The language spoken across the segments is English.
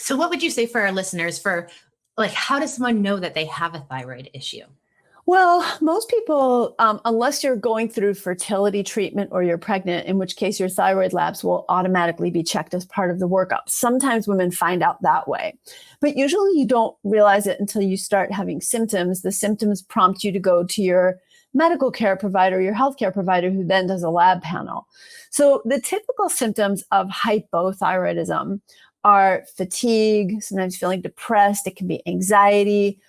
So what would you say for our listeners for like, how does someone know that they have a thyroid issue? Well, most people, unless you're going through fertility treatment or you're pregnant, in which case your thyroid labs will automatically be checked as part of the workup. Sometimes women find out that way, but usually you don't realize it until you start having symptoms. The symptoms prompt you to go to your medical care provider, your healthcare provider, who then does a lab panel. So the typical symptoms of hypothyroidism are fatigue, sometimes feeling depressed. It can be anxiety,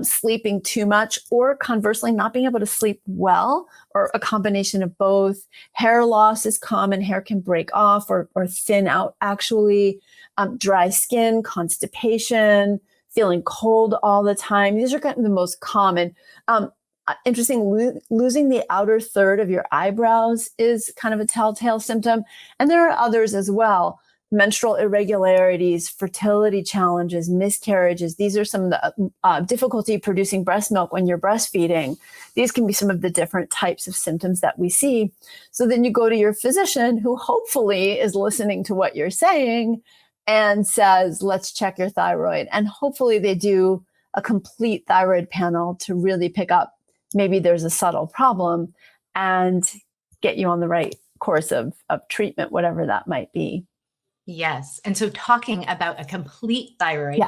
sleeping too much, or conversely, not being able to sleep well, or a combination of both. Hair loss is common. Hair can break off or thin out, actually. Dry skin, constipation, feeling cold all the time. These are kind of the most common. Interesting, losing the outer third of your eyebrows is kind of a telltale symptom. And there are others as well. Menstrual irregularities, fertility challenges, miscarriages. These are some of the difficulty producing breast milk when you're breastfeeding. These can be some of the different types of symptoms that we see. So then you go to your physician, who hopefully is listening to what you're saying and says, let's check your thyroid. And hopefully they do a complete thyroid panel to really pick up maybe there's a subtle problem and get you on the right course of treatment, whatever that might be. Yes. And so talking about a complete thyroid,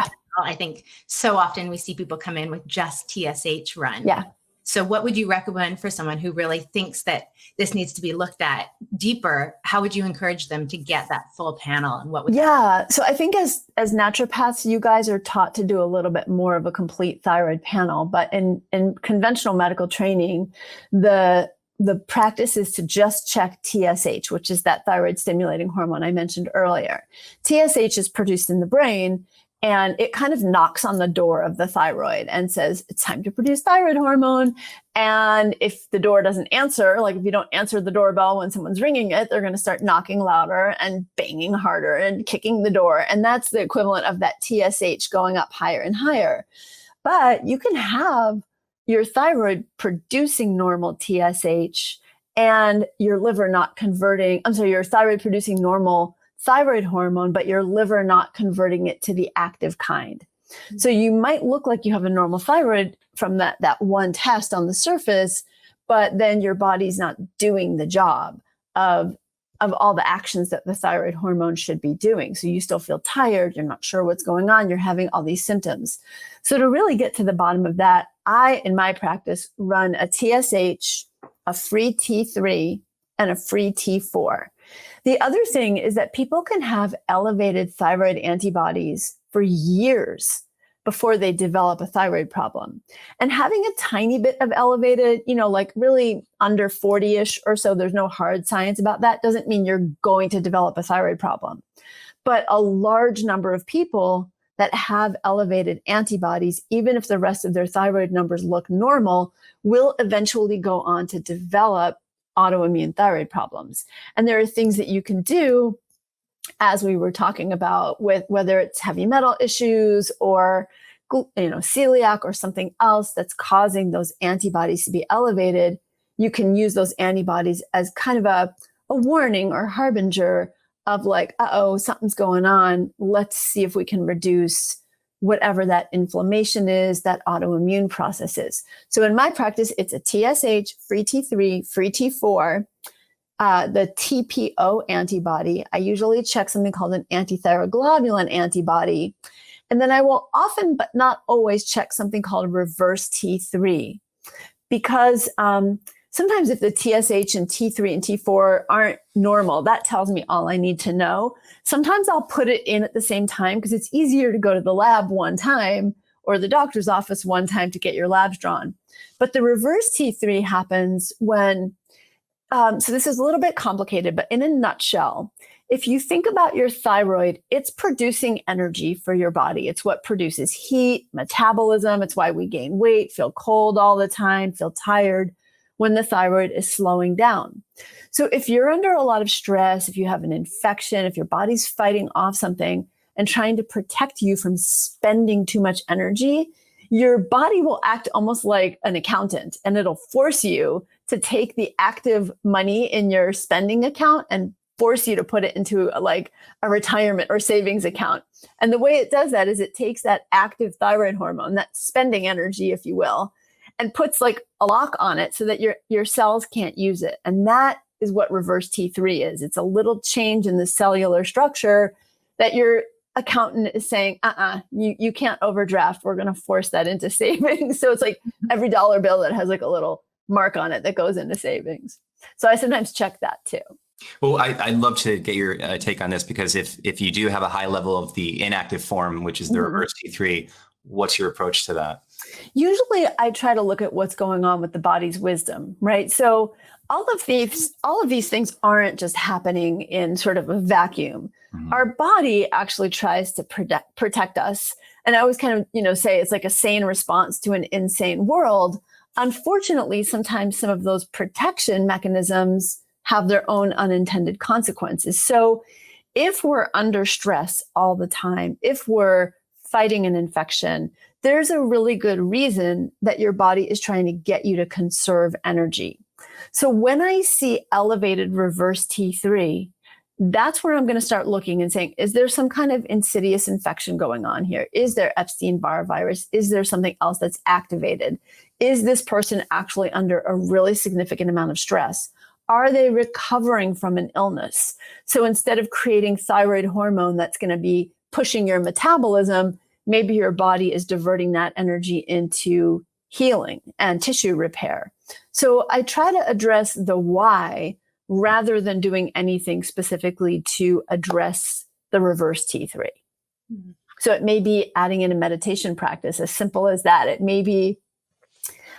I think so often we see people come in with just TSH run. Yeah. So what would you recommend for someone who really thinks that this needs to be looked at deeper? How would you encourage them to get that full panel? And what would So I think as naturopaths, you guys are taught to do a little bit more of a complete thyroid panel, but in conventional medical training, the practice is to just check TSH, which is that thyroid stimulating hormone I mentioned earlier. TSH is produced in the brain, and it kind of knocks on the door of the thyroid and says, it's time to produce thyroid hormone. And if the door doesn't answer, like if you don't answer the doorbell when someone's ringing it, they're going to start knocking louder and banging harder and kicking the door. And that's the equivalent of that TSH going up higher and higher. But you can have your thyroid producing normal TSH and your liver not converting, your thyroid producing normal thyroid hormone, but your liver not converting it to the active kind. So you might look like you have a normal thyroid from that one test on the surface, but then your body's not doing the job of all the actions that the thyroid hormone should be doing. So you still feel tired, you're not sure what's going on, you're having all these symptoms. So to really get to the bottom of that, I, in my practice, run a TSH, a free T3, and a free T4. The other thing is that people can have elevated thyroid antibodies for years before they develop a thyroid problem. And having a tiny bit of elevated, like really under 40-ish or so, there's no hard science about that, doesn't mean you're going to develop a thyroid problem. But a large number of people that have elevated antibodies, even if the rest of their thyroid numbers look normal, will eventually go on to develop autoimmune thyroid problems. And there are things that you can do, as we were talking about, with whether it's heavy metal issues or celiac or something else that's causing those antibodies to be elevated. You can use those antibodies as kind of a warning or harbinger of like, something's going on. Let's see if we can reduce whatever that inflammation is, that autoimmune process is. So in my practice, it's a TSH, free T3, free T4, the TPO antibody. I usually check something called an antithyroglobulin antibody. And then I will often, but not always, check something called reverse T3. Because sometimes if the TSH and T3 and T4 aren't normal, that tells me all I need to know. Sometimes I'll put it in at the same time because it's easier to go to the lab one time or the doctor's office one time to get your labs drawn. But the reverse T3 happens when, so this is a little bit complicated, but in a nutshell, if you think about your thyroid, it's producing energy for your body. It's what produces heat, metabolism. It's why we gain weight, feel cold all the time, feel tired when the thyroid is slowing down. So if you're under a lot of stress, if you have an infection, if your body's fighting off something and trying to protect you from spending too much energy, your body will act almost like an accountant, and it'll force you to take the active money in your spending account and force you to put it into a retirement or savings account. And the way it does that is it takes that active thyroid hormone, that spending energy, if you will, and puts like a lock on it so that your cells can't use it. And that is what reverse T3 is. It's a little change in the cellular structure that your accountant is saying, you can't overdraft. We're going to force that into savings. So it's like every dollar bill that has like a little mark on it that goes into savings. So I sometimes check that too. Well, I'd love to get your take on this, because if you do have a high level of the inactive form, which is the reverse T3, what's your approach to that? Usually I try to look at what's going on with the body's wisdom, right? So all of these things aren't just happening in sort of a vacuum. Mm-hmm. Our body actually tries to protect us. And I always kind of, say it's like a sane response to an insane world. Unfortunately, sometimes some of those protection mechanisms have their own unintended consequences. So if we're under stress all the time, if we're fighting an infection, there's a really good reason that your body is trying to get you to conserve energy. So when I see elevated reverse T3, that's where I'm going to start looking and saying, is there some kind of insidious infection going on here? Is there Epstein-Barr virus? Is there something else that's activated? Is this person actually under a really significant amount of stress? Are they recovering from an illness? So instead of creating thyroid hormone that's going to be pushing your metabolism, maybe your body is diverting that energy into healing and tissue repair. So I try to address the why rather than doing anything specifically to address the reverse T3. Mm-hmm. So it may be adding in a meditation practice, as simple as that. It may be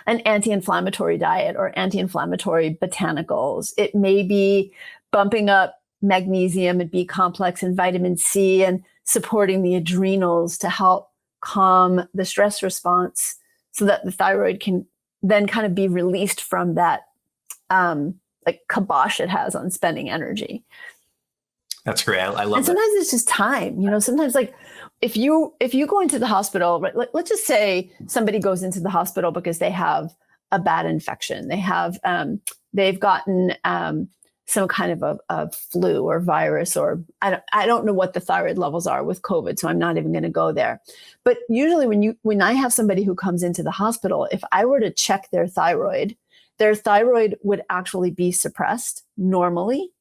an anti-inflammatory diet or anti-inflammatory botanicals. It may be bumping up magnesium and B complex and vitamin C and supporting the adrenals to help calm the stress response so that the thyroid can then kind of be released from that kibosh it has on spending energy. That's great. I love and sometimes it's just time. Sometimes if you go into the hospital, right, let's just say somebody goes into the hospital because they have a bad infection. They've gotten some kind of a flu or virus, or I don't know what the thyroid levels are with COVID, so I'm not even going to go there. But usually when I have somebody who comes into the hospital, if I were to check their thyroid would actually be suppressed normally,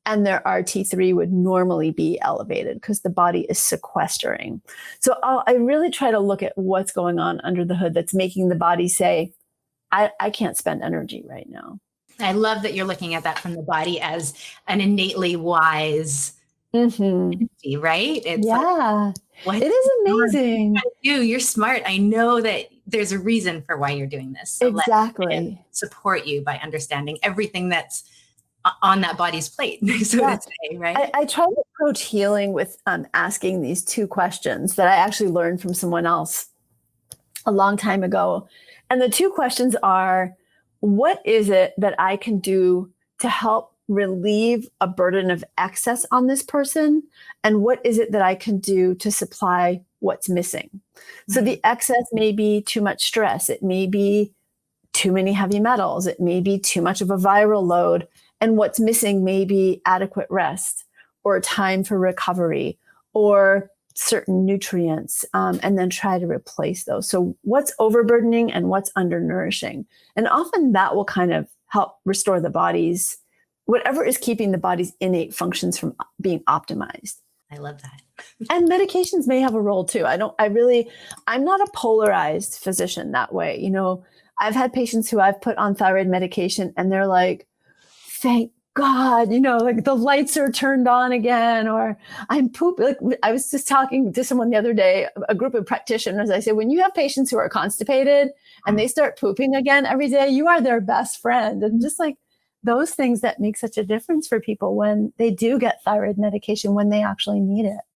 and their RT3 would normally be elevated because the body is sequestering. So I really try to look at what's going on under the hood that's making the body say, I can't spend energy right now. I love that you're looking at that from the body as an innately wise entity, right? It's it is amazing. You're smart. I know that there's a reason for why you're doing this. So exactly. Support you by understanding everything that's on that body's plate, so to say, right? I try to approach healing with asking these two questions that I actually learned from someone else a long time ago. And the two questions are, what is it that I can do to help relieve a burden of excess on this person? And what is it that I can do to supply what's missing? Mm-hmm. So the excess may be too much stress. It may be too many heavy metals. It may be too much of a viral load. And what's missing may be adequate rest or time for recovery or certain nutrients, and then try to replace those. So what's overburdening and what's undernourishing? And often that will kind of help restore the body's, whatever is keeping the body's innate functions from being optimized. I love that. And medications may have a role too. I'm not a polarized physician that way. I've had patients who I've put on thyroid medication and they're like, thank God, the lights are turned on again, or I'm pooping. I was just talking to someone the other day, a group of practitioners. I said, when you have patients who are constipated and they start pooping again every day, you are their best friend. And just those things that make such a difference for people when they do get thyroid medication, when they actually need it.